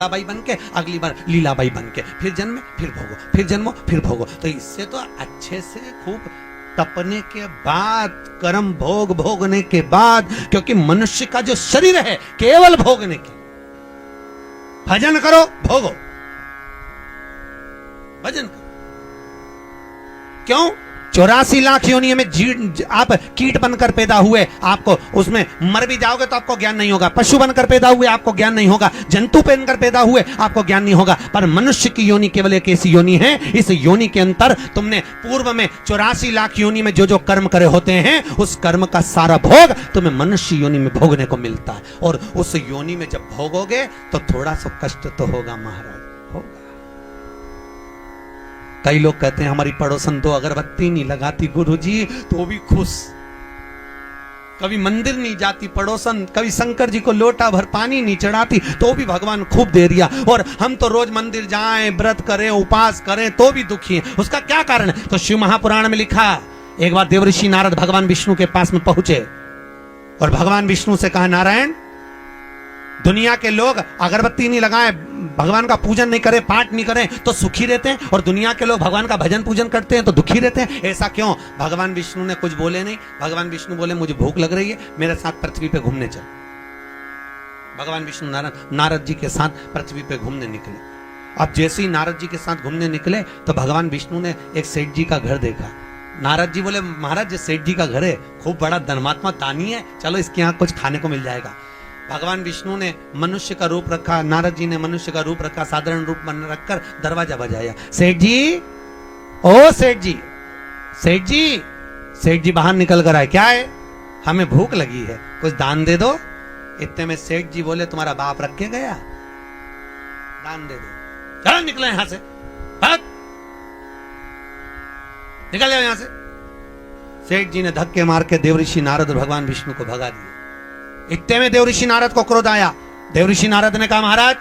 लीलाबाई बन के, अगली बार लीलाबाई बन के, फिर जन्मे फिर भोगो, फिर जन्मो फिर भोगो। तो इससे तो अच्छे से खूब तपने के बाद, कर्म भोग भोगने के बाद, क्योंकि मनुष्य का जो शरीर है केवल भोगने के, भजन करो भोगो, भजन करो। क्यों? 84 लाख योनियों में आप कीट बनकर पैदा हुए, आपको उसमें मर भी जाओगे तो आपको ज्ञान नहीं होगा। पशु बनकर पैदा हुए आपको ज्ञान नहीं होगा। जंतु बनकर पैदा हुए आपको ज्ञान नहीं होगा। पर मनुष्य की योनि केवल एक ऐसी योनि है, इस योनि के अंतर तुमने पूर्व में 84 लाख योनि में जो जो कर्म करे होते हैं, उस कर्म का सारा भोग तुम्हें मनुष्य योनि में भोगने को मिलता है। और उस योनि में जब भोगोगे तो थोड़ा सा कष्ट तो होगा महाराज, होगा। कई लोग कहते हैं हमारी पड़ोसन तो अगरबत्ती नहीं लगाती गुरुजी तो भी खुश, कभी मंदिर नहीं जाती पड़ोसन, कभी शंकर जी को लोटा भर पानी नहीं चढ़ाती तो भी भगवान खूब दे दिया, और हम तो रोज मंदिर जाएं, व्रत करें, उपास करें तो भी दुखी हैं। उसका क्या कारण है? तो शिव महापुराण में लिखा, एक बार देवऋषि नारद भगवान विष्णु के पास में पहुंचे और भगवान विष्णु से कहा, नारायण, दुनिया के लोग अगरबत्ती नहीं लगाएं, भगवान का पूजन नहीं करें, पाठ नहीं करें तो सुखी रहते हैं, और दुनिया के लोग भगवान का भजन पूजन करते हैं तो दुखी रहते हैं, ऐसा क्यों? भगवान विष्णु ने कुछ बोले नहीं। भगवान विष्णु बोले, मुझे भूख लग रही है, मेरे साथ पृथ्वी पे घूमने चल। भगवान विष्णु नारद जी के साथ पृथ्वी पे घूमने निकले। अब जैसे ही नारद जी के साथ घूमने निकले तो भगवान विष्णु ने एक सेठ जी का घर देखा। नारद जी बोले, महाराज, ये सेठ जी का घर है, खूब बड़ा धर्मात्मा दानी है, चलो इसके यहाँ कुछ खाने को मिल जाएगा। भगवान विष्णु ने मनुष्य का रूप रखा, नारद जी ने मनुष्य का रूप रखा, साधारण रूप बन रखकर दरवाजा बजाया। सेठ जी, ओ सेठ जी, सेठ जी, सेठ जी बाहर निकल कर आए। क्या है? हमें भूख लगी है, कुछ दान दे दो। इतने में सेठ जी बोले, तुम्हारा बाप रख के गया, दान दे दो। चलो निकले यहां से, भाग, निकल जाओ यहां से। सेठ जी ने धक्के मार के देवऋषि नारद और भगवान विष्णु को भगा दिया। इतने में देवऋषि नारद को क्रोध आया। देवऋषि नारद ने कहा, महाराज,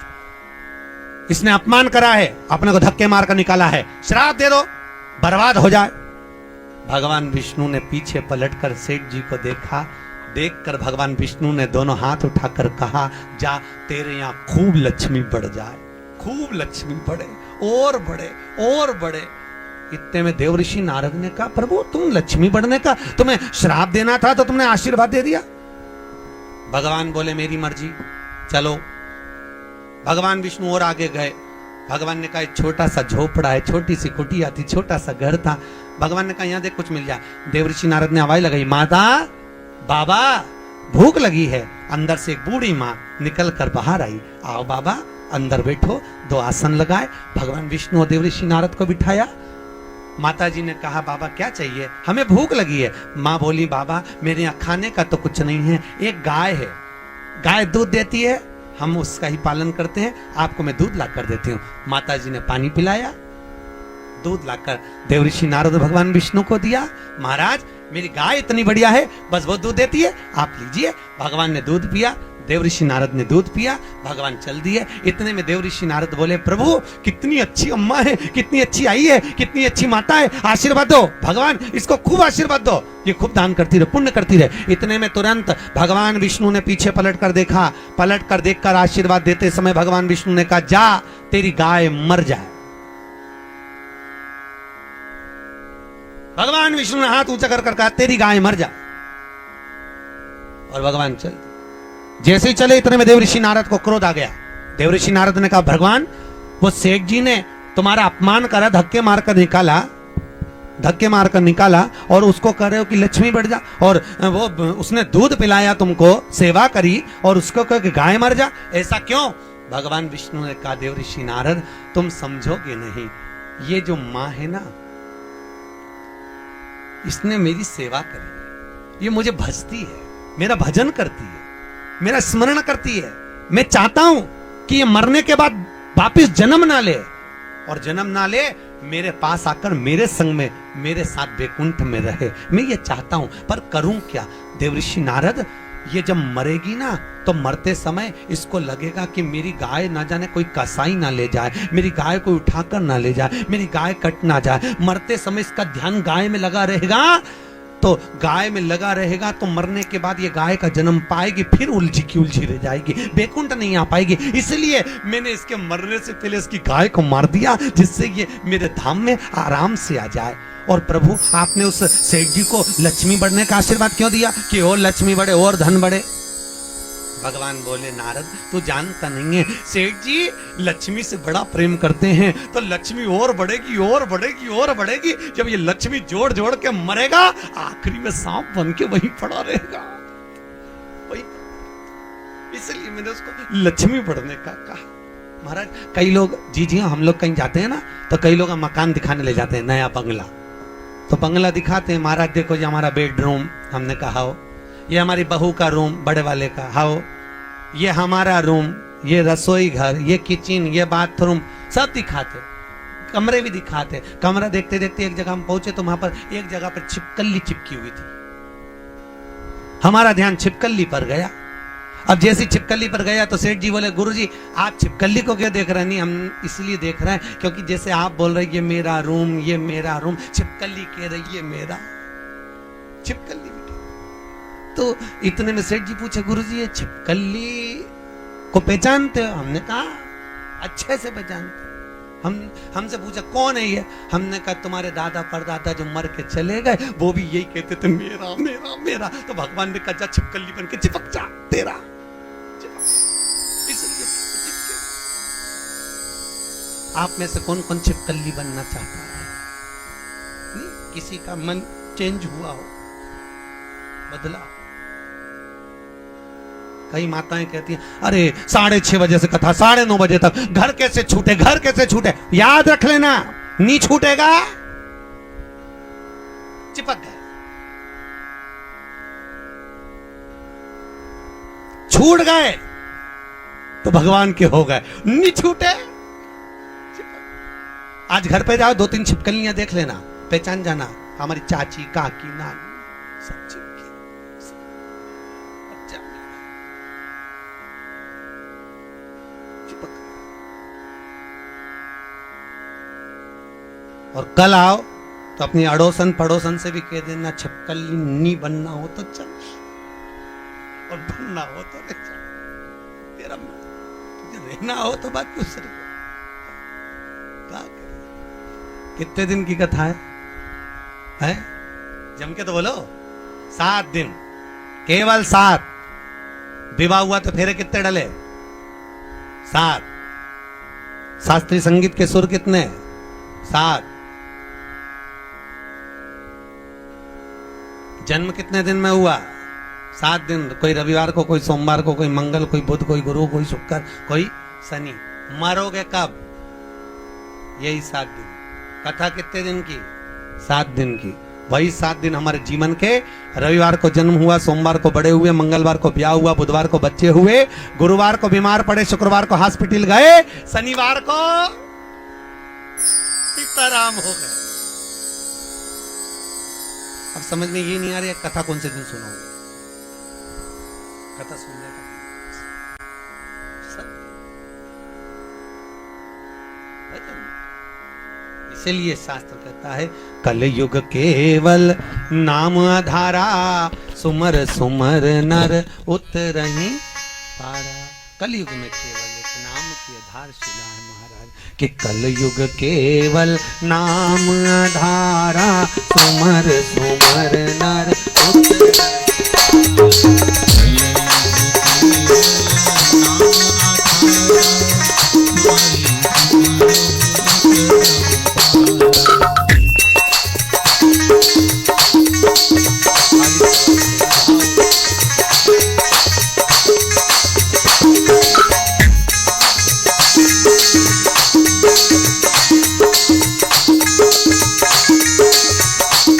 इसने अपमान करा है, अपने को धक्के मारकर निकाला है, श्राप दे दो, बर्बाद हो जाए। भगवान विष्णु ने पीछे पलटकर सेठ जी को देखा। देखकर भगवान विष्णु ने दोनों हाथ उठाकर कहा, जा, तेरे यहां खूब लक्ष्मी बढ़ जाए, खूब लक्ष्मी बढ़े, और बढ़े और बढ़े। इतने में देवऋषि नारद ने कहा, प्रभु, तुम लक्ष्मी बढ़ने का, तुम्हें श्राप देना था तो तुमने आशीर्वाद दे दिया। भगवान बोले, मेरी मर्जी, चलो। भगवान विष्णु और आगे गए। भगवान ने कहा, छोटा सा झोपड़ा है, छोटी सी कुटिया थी, छोटा सा घर था। भगवान ने कहा, यहां देख, कुछ मिल जाए। देवऋषि नारद ने आवाज लगाई, माता, बाबा, भूख लगी है। अंदर से एक बूढ़ी माँ निकल कर बाहर आई। आओ बाबा, अंदर बैठो। 2 आसन लगाए, भगवान विष्णु और देवऋषि नारद को बिठाया। माता जी ने कहा, बाबा क्या चाहिए? हमें भूख लगी है। माँ बोली, बाबा, मेरे यहाँ खाने का तो कुछ नहीं है, एक गाय है, गाय दूध देती है, हम उसका ही पालन करते हैं, आपको मैं दूध ला कर देती हूँ। माता जी ने पानी पिलाया, दूध लाकर देवऋषि नारद भगवान विष्णु को दिया। महाराज, मेरी गाय इतनी बढ़िया है, बस वो दूध देती है, आप लीजिए। भगवान ने दूध पिया, देवऋषि नारद ने दूध पिया, भगवान चल दिए। इतने में देवऋषि नारद बोले, प्रभु, कितनी अच्छी अम्मा है, कितनी अच्छी आई है, कितनी अच्छी माता है, आशीर्वाद दो भगवान, इसको खूब आशीर्वाद दो, ये खूब दान करती रहे, पुण्य करती रहे। इतने में तुरंत भगवान विष्णु ने पीछे पलट कर देखा। पलट कर देखकर आशीर्वाद देते समय भगवान विष्णु ने कहा, जा, तेरी गाय मर जाए। भगवान विष्णु ने हाथ ऊंचा कर कहा, तेरी गाय मर जाए। और भगवान चल, जैसे ही चले इतने में देवऋषि नारद को क्रोध आ गया। देवऋषि नारद ने कहा, भगवान, वो सेठ जी ने तुम्हारा अपमान करा, धक्के मारकर निकाला, और उसको कह रहे हो कि लक्ष्मी बढ़ जा, और वो उसने दूध पिलाया तुमको, सेवा करी, और उसको कह कि गाय मर जा, ऐसा क्यों? भगवान विष्णु ने कहा, देवऋषि नारद, तुम समझोगे नहीं, ये जो माँ है ना, इसने मेरी सेवा करी, ये मुझे भजती है, मेरा भजन करती है, मेरा स्मरण करती है। मैं चाहता हूं कि ये मरने के बाद वापिस जन्म ना ले, और जन्म ना ले, मेरे पास आकर मेरे संग में, मेरे साथ वैकुंठ में रहे। मैं ये चाहता हूं, पर करूं क्या? देवऋषि नारद, ये जब मरेगी ना, तो मरते समय इसको लगेगा कि मेरी गाय ना जाने कोई कसाई ना ले जाए, मेरी गाय को उठाकर ना ले जाए, मेरी गाय कट ना जाए। मरते समय इसका ध्यान गाय में लगा रहेगा, तो गाय में लगा रहेगा तो मरने के बाद ये गाय का जन्म पाएगी, फिर उलझी की उलझी रह जाएगी, बैकुंठ नहीं आ पाएगी। इसलिए मैंने इसके मरने से पहले इसकी गाय को मार दिया, जिससे ये मेरे धाम में आराम से आ जाए। और प्रभु आपने उस सेठ जी को लक्ष्मी बढ़ने का आशीर्वाद क्यों दिया कि और लक्ष्मी बढ़े और धन बढ़े? भगवान बोले नारद तू जानता नहीं है, सेठ जी लक्ष्मी से बड़ा प्रेम करते हैं तो लक्ष्मी और बढ़ेगी और बढ़ेगी और बढ़ेगी। जब ये लक्ष्मी जोड़ जोड़ के मरेगा, आखिरी में सांप बन के वहीं पड़ा रहेगा। वही इसलिए मैंने उसको लक्ष्मी बढ़ने का कहा। महाराज कई लोग जी हम लोग कहीं जाते हैं ना, तो कई लोग मकान दिखाने ले जाते हैं, नया बंगला, तो बंगला दिखाते हैं, महाराज देखो ये हमारा बेडरूम, हमने कहा हो, ये हमारी बहू का रूम बड़े वाले का, हाओ ये हमारा रूम, ये रसोई घर, ये किचन, ये बाथरूम, सब दिखाते, कमरे भी दिखाते। कमरा देखते देखते एक जगह हम पहुंचे तो वहां पर एक जगह पर छिपकली चिपकी हुई थी। हमारा ध्यान छिपकली पर गया। अब जैसी छिपकली पर गया तो सेठ जी बोले गुरुजी आप छिपकली को क्यों देख रहे? नहीं, हम इसलिए देख रहे हैं क्योंकि जैसे आप बोल रहे ये मेरा रूम, ये मेरा रूम, छिपकली कह रही ये मेरा, छिपकली। तो इतने में सेठ जी पूछे गुरुजी ये छिपकली को पहचानते हो? हमने कहा अच्छे से पहचानते। हमसे पूछा कौन है ये? हमने कहा तुम्हारे दादा परदादा जो मर के चले गए वो भी यही कहते थे मेरा मेरा मेरा। तो भगवान ने कहा जा छिपकली बन के चिपक जा, तेरा इसलिए आप में से कौन कौन छिपकली बनना चाहता है? नहीं, किसी का मन चेंज हुआ हो, बदला। कई माताएं कहती हैं अरे 6:30 बजे से कथा 9:30 बजे तक, घर कैसे छूटे, घर कैसे छूटे? याद रख लेना नहीं छूटेगा, चिपक गए। छूट गए तो भगवान के हो गए, नहीं छूटे आज घर पे जाओ 2-3 छिपकलियां देख लेना, पहचान जाना, हमारी चाची, काकी, नानी, सब चिपकी। और कल आओ तो अपनी अड़ोसन पड़ोसन से भी कह देना छिपकली नहीं बनना हो तो चल, और बनना हो तो रह जा, तेरा मन, तुझे रहना हो तो बात दूसरी। क्या करें? कितने दिन की कथा है? जम के तो बोलो 7 दिन, केवल 7। विवाह हुआ तो फेरे कितने डले? 7। शास्त्रीय संगीत के सुर कितने? 7। जन्म कितने दिन में हुआ? 7 दिन। कोई रविवार को, कोई सोमवार को, कोई मंगल, कोई बुध, कोई गुरु, कोई शुक्र, कोई शनि। मरोगे कब? यही 7 दिन। कथा कितने दिन की? 7 दिन की। वही 7 दिन हमारे जीवन के, रविवार को जन्म हुआ, सोमवार को बड़े हुए, मंगलवार को ब्याह हुआ, बुधवार को बच्चे हुए, गुरुवार को बीमार पड़े, शुक्रवार को हॉस्पिटल गए, शनिवार को सीताराम हो गए। अब समझ में ये नहीं आ रही है कथा कौन से दिन सुनाओगे? कथा सुनने का इसीलिए शास्त्र कहता है कलयुग केवल नाम आधारा, सुमर सुमर नर उतरहि पारा। कलयुग में केवल एक नाम की आधारशिला है महाराज, कि कलयुग केवल नाम आधारा, सुमर सुमर नर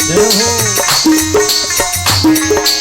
जय हो।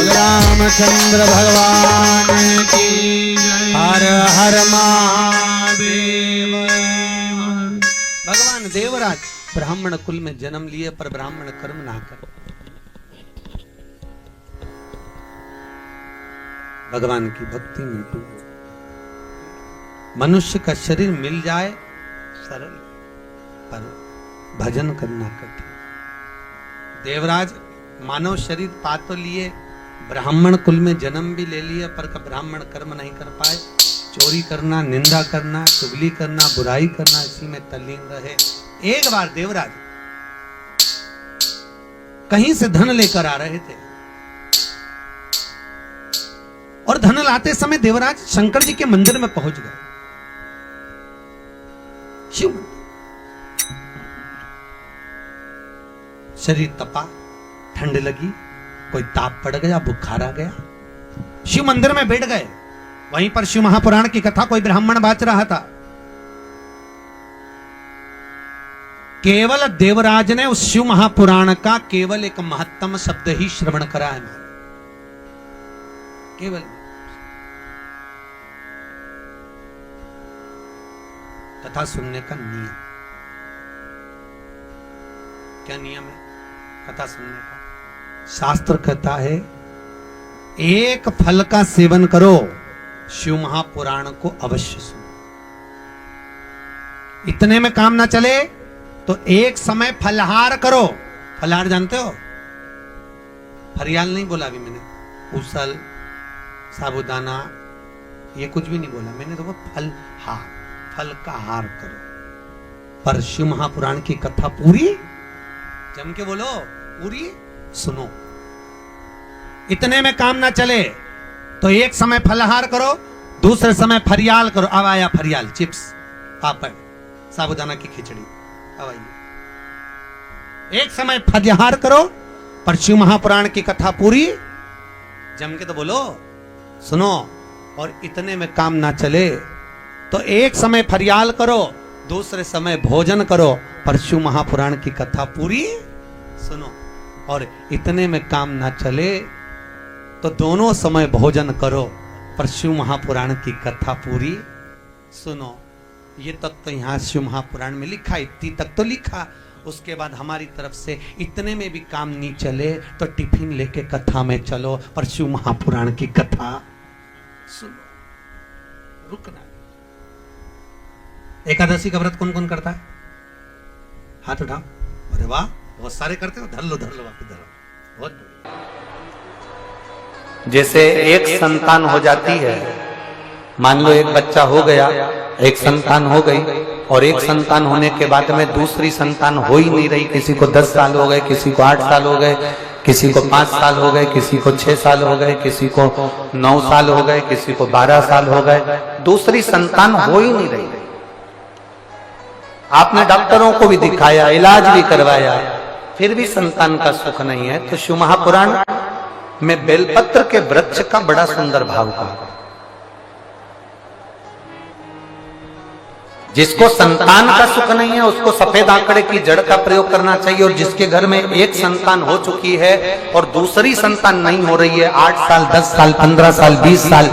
रामचंद्र भगवान की हर हर महादेव। भगवान देवराज ब्राह्मण कुल में जन्म लिए पर ब्राह्मण कर्म ना करो। भगवान की भक्ति में डूबो। मनुष्य का शरीर मिल जाए सरल, पर भजन करना कठिन। देवराज मानव शरीर पा तो लिए, ब्राह्मण कुल में जन्म भी ले लिया, पर का ब्राह्मण कर्म नहीं कर पाए। चोरी करना, निंदा करना, चुगली करना, बुराई करना, इसी में तल्लीन रहे। एक बार देवराज कहीं से धन लेकर आ रहे थे और धन लाते समय देवराज शंकर जी के मंदिर में पहुंच गए। शिव मंदिर, शरीर तपा, ठंड लगी, कोई ताप पड़ गया, बुखार आ गया, शिव मंदिर में बैठ गए। वहीं पर शिव महापुराण की कथा कोई ब्राह्मण बाच रहा था। केवल देवराज ने उस शिव महापुराण का केवल एक महत्तम शब्द ही श्रवण करा है। केवल कथा सुनने का नियम क्या नियम है कथा सुनने का? शास्त्र कहता है एक फल का सेवन करो, शिव महापुराण को अवश्य सुनो। इतने में काम ना चले तो एक समय फलहार करो। फलहार जानते हो? फरियाल नहीं बोला अभी मैंने, उसल, साबुदाना, ये कुछ भी नहीं बोला मैंने, तो वो फलहार, फल का हार करो। पर शिव महापुराण की कथा पूरी जम के बोलो, पूरी सुनो। इतने में काम ना चले तो एक समय फलहार करो, दूसरे समय फरियाल करो। अब आया फरियाल, चिप्स, पापड़, साबुदाना की खिचड़ी। अब आइए, एक समय फलहार करो, पर शिव महापुराण की कथा पूरी जम के तो बोलो, सुनो। और इतने में काम ना चले तो एक समय फरियाल करो, दूसरे समय भोजन करो, पर शिव महापुराण की कथा पूरी सुनो। और इतने में काम ना चले तो दोनों समय भोजन करो, पर शिव महापुराण की कथा पूरी सुनो। ये तक तो यहाँ शिव महापुराण में लिखा, इतनी तक तो लिखा। उसके बाद हमारी तरफ से इतने में भी काम नहीं चले तो टिफिन लेके कथा में चलो, पर शिव महापुराण की कथा सुनो। रुकना। एकादशी का व्रत कौन कौन करता है? हाथ उठाओ। अरे वाह, बहुत सारे करते हो। धर लो वापस धरो। बहुत बढ़िया। जैसे एक संतान हो जाती है, मान लो एक बच्चा हो गया, एक संतान हो गई, और एक संतान होने के बाद में दूसरी संतान हो ही नहीं रही। किसी को 10 साल हो गए, किसी को 8 साल हो गए, किसी को 5 साल हो गए, किसी को 6 साल हो गए, किसी को 9 साल हो गए, किसी को 12 साल हो गए, दूसरी संतान हो ही नहीं रही। आपने डॉक्टरों को भी दिखाया, इलाज भी करवाया, फिर भी संतान का सुख नहीं है। तो शिव महापुराण में बेलपत्र के वृक्ष का बड़ा सुंदर भाव कहा। जिसको संतान का सुख नहीं है उसको सफेद आंकड़े की जड़ का प्रयोग करना चाहिए। और जिसके घर में एक संतान हो चुकी है और दूसरी संतान नहीं हो रही है, 8 साल, 10 साल, 15 साल, 20 साल,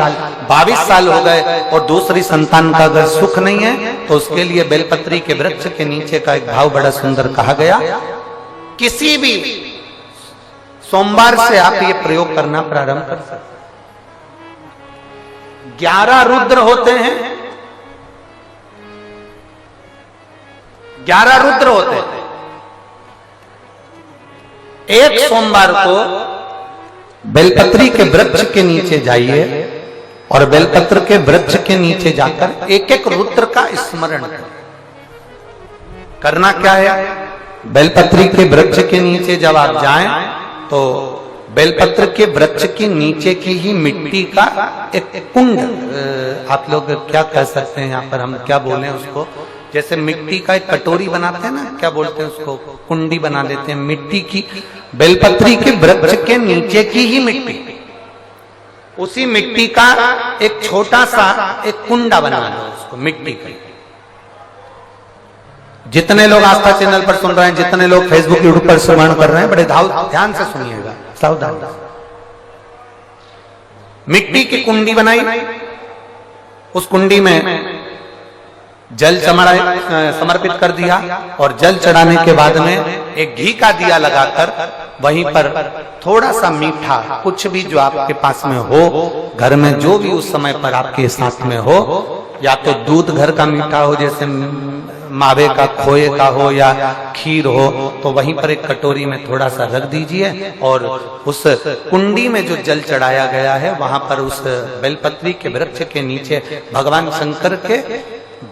22 साल हो गए और दूसरी संतान का अगर सुख नहीं है, तो उसके लिए बेलपत्री के वृक्ष के नीचे का एक भाव बड़ा सुंदर कहा गया। किसी भी सोमवार से आप ये प्रयोग करना प्रारंभ कर सकते। 11 रुद्र होते हैं, 11 रुद्र होते हैं। एक सोमवार को बेलपत्री के वृक्ष के नीचे जाइए और बेलपत्र के वृक्ष के नीचे जाकर एक एक रुद्र का स्मरण करें। करना क्या है, बेलपत्री के वृक्ष के नीचे जब आप जाएं तो बेलपत्र के वृक्ष के नीचे की ही मिट्टी का एक कुंड, आप लोग क्या कह सकते हैं, यहाँ पर हम क्या बोले उसको, जैसे मिट्टी का एक कटोरी बनाते हैं ना, क्या बोलते हैं उसको, कुंडी बना लेते हैं मिट्टी की। बेलपत्री के वृक्ष के नीचे की ही मिट्टी, उसी मिट्टी का एक छोटा सा एक कुंडा बना लो उसको मिट्टी का। जितने लोग आस्था चैनल पर सुन रहे हैं, जितने लोग फेसबुक यूट्यूब पर श्रवण कर रहे हैं, बड़े ध्यान से सुनिएगा, सावधान। मिट्टी की कुंडी बनाई, उस कुंडी में जल समर्पित कर दिया और जल चढ़ाने के बाद में एक घी का दिया लगाकर वहीं पर थोड़ा सा मीठा, कुछ भी जो आपके पास में हो, घर में जो भी उस समय पर आपके साथ में हो, या तो दूध घर का मीठा हो, जैसे मावे का, खोए का हो या खीर हो, तो वहीं पर एक कटोरी में थोड़ा सा रख दीजिए और उस कुंडी में जो जल चढ़ाया गया है वहां पर उस बेलपत्री के वृक्ष के नीचे भगवान शंकर के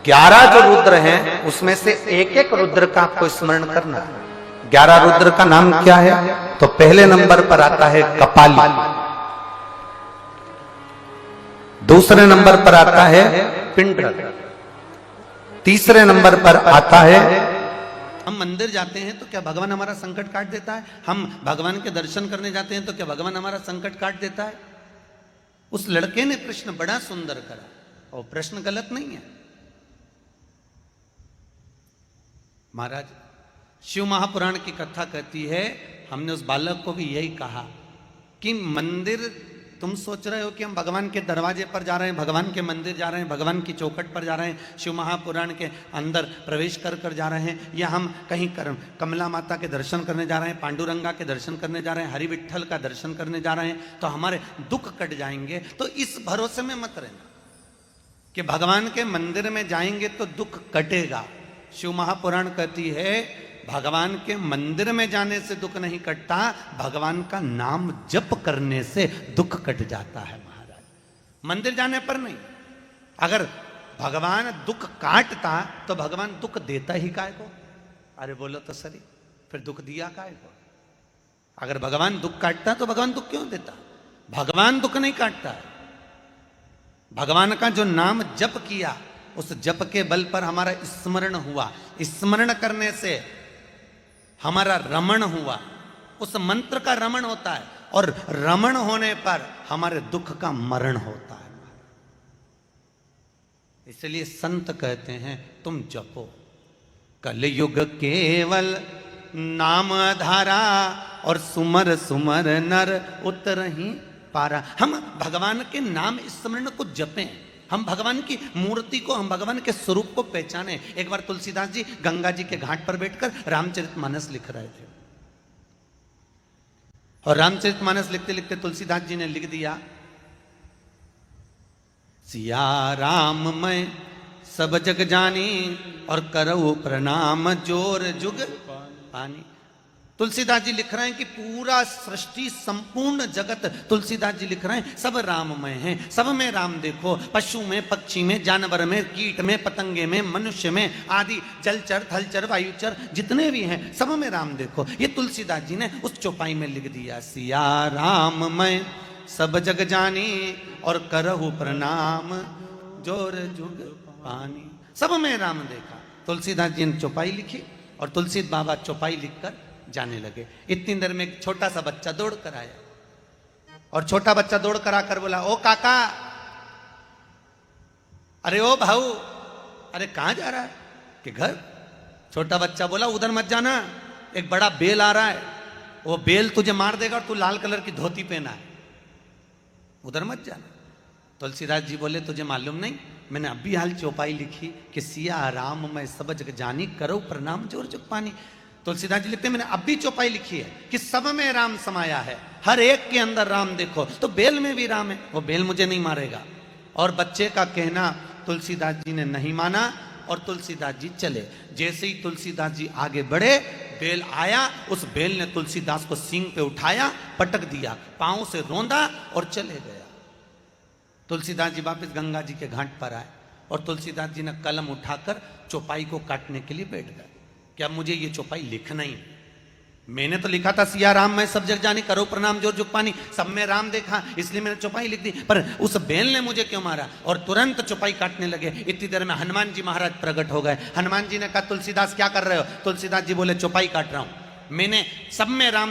11 जो रुद्र हैं उसमें से एक एक रुद्र का आपको स्मरण करना। 11 रुद्र का नाम क्या है, तो पहले नंबर पर आता है कपाली, दूसरे नंबर पर आता है पिंडरक, तीसरे नंबर पर आता है। हम मंदिर जाते हैं तो क्या भगवान हमारा संकट काट देता है? हम भगवान के दर्शन करने जाते हैं तो क्या भगवान हमारा संकट काट देता है? उस लड़के ने प्रश्न बड़ा सुंदर करा और प्रश्न गलत नहीं है। महाराज, शिव महापुराण की कथा कहती है, हमने उस बालक को भी यही कहा कि मंदिर, तुम सोच रहे हो कि हम भगवान के दरवाजे पर जा रहे हैं, भगवान के मंदिर जा रहे हैं, भगवान की चौखट पर जा रहे हैं, शिव महापुराण के अंदर प्रवेश कर कर जा रहे हैं, या हम कहीं कमला माता के दर्शन करने जा रहे हैं, पांडुरंगा के दर्शन करने जा रहे हैं, हरि विठ्ठल का दर्शन करने जा रहे हैं, तो हमारे दुख कट जाएंगे। तो इस भरोसे में मत रहना कि भगवान के मंदिर में जाएंगे तो दुख कटेगा। शिव महापुराण कहती है भगवान के मंदिर में जाने से दुख नहीं कटता, भगवान का नाम जप करने से दुख कट जाता है। महाराज, मंदिर जाने पर नहीं। अगर भगवान दुख काटता तो भगवान दुख देता ही काय को? अरे बोलो तो सही, फिर दुख दिया काय को? अगर भगवान दुख काटता तो भगवान दुख क्यों देता? भगवान दुख नहीं काटता है। भगवान का जो नाम जप किया, उस जप के बल पर हमारा स्मरण हुआ, स्मरण करने से हमारा रमण हुआ, उस मंत्र का रमण होता है, और रमण होने पर हमारे दुख का मरण होता है। इसलिए संत कहते हैं तुम जपो, कलयुग केवल नाम धारा, और सुमर सुमर नर उतरहि पारा। हम भगवान के नाम स्मरण को जपें, हम भगवान की मूर्ति को, हम भगवान के स्वरूप को पहचाने। एक बार तुलसीदास जी गंगा जी के घाट पर बैठकर रामचरितमानस लिख रहे थे, और रामचरितमानस लिखते लिखते तुलसीदास जी ने लिख दिया, सिया राम मैं सब जग जानी, और करऊ प्रणाम जोर जुग पानी। तुलसीदास जी लिख रहे हैं कि पूरा सृष्टि, संपूर्ण जगत, तुलसीदास जी लिख रहे हैं सब राममय हैं, सब में राम देखो, पशु में, पक्षी में, जानवर में, कीट में, पतंगे में, मनुष्य में, आदि जलचर, थलचर, वायुचर जितने भी हैं सब में राम देखो। ये तुलसीदास जी ने उस चौपाई में लिख दिया, सिया राममय सब जग जानी, और करहु प्रणाम जोर जुग पानी। सब में राम देखा। तुलसीदास जी ने चौपाई लिखी और तुलसी बाबा चौपाई लिखकर जाने लगे। इतनी देर में एक छोटा सा बच्चा दौड़ कर आया, और छोटा बच्चा दौड़ कर आकर बोला, ओ काका, अरे ओ भाऊ, अरे कहां जा रहा है? कि घर। छोटा बच्चा बोला, उधर मत जाना, एक बड़ा बेल आ रहा है, वो बेल तुझे मार देगा और तू लाल कलर की धोती पहना है, उधर मत जाना। तुलसीदास जी बोले, तुझे मालूम नहीं, मैंने अभी हाल चौपाई लिखी कि सिया राम मैं सब जग जानी, करो प्रणाम जोर जुग पानी। तुलसीदास जी लिखते हैं मैंने अभी चौपाई लिखी है कि सब में राम समाया है, हर एक के अंदर राम देखो, तो बेल में भी राम है, वो बेल मुझे नहीं मारेगा। और बच्चे का कहना तुलसीदास जी ने नहीं माना, और तुलसीदास जी चले। जैसे ही तुलसीदास जी आगे बढ़े, बेल आया, उस बेल ने तुलसीदास को सींग पे उठाया, पटक दिया, पांव से रोंदा और चले गया। तुलसीदास जी वापस गंगा जी के घाट पर आए और तुलसीदास जी ने कलम उठाकर चौपाई को काटने के लिए बैठ गए कि अब मुझे ये चौपाई लिखना ही। मैंने तो लिखा था सिया राम मैं सब जग जानी, करो प्रणाम जोर जुग पानी, सब में राम देखा इसलिए मैंने चौपाई लिख दी, पर उस बेल ने मुझे क्यों मारा? और तुरंत चौपाई काटने लगे। इतनी देर में हनुमान जी महाराज प्रकट हो गए। हनुमान जी ने कहा तुलसीदास क्या कर रहे हो? तुलसीदास जी बोले चौपाई काट रहा हूं, मैंने सब में राम